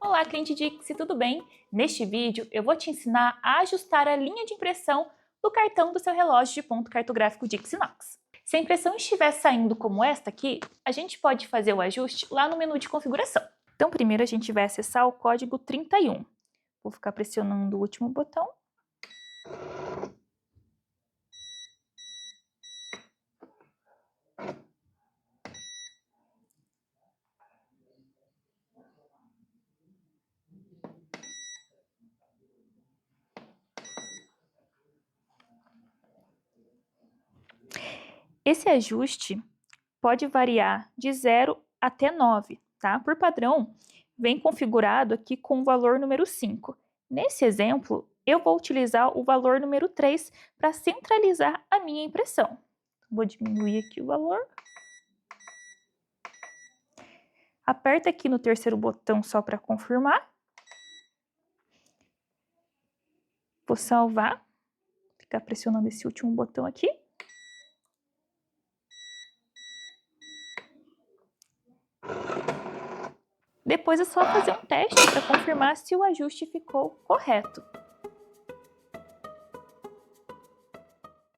Olá, cliente Dixie, tudo bem? Neste vídeo eu vou te ensinar a ajustar a linha de impressão do cartão do seu relógio de ponto cartográfico Dixinox. Se a impressão estiver saindo como esta aqui, a gente pode fazer o ajuste lá no menu de configuração. Então primeiro a gente vai acessar o código 31. Vou ficar pressionando o último botão. Esse ajuste pode variar de 0 até 9, tá? Por padrão, vem configurado aqui com o valor número 5. Nesse exemplo, eu vou utilizar o valor número 3 para centralizar a minha impressão. Vou diminuir aqui o valor. Aperta aqui no terceiro botão só para confirmar. Vou salvar. Ficar pressionando esse último botão aqui. Depois é só fazer um teste para confirmar se o ajuste ficou correto.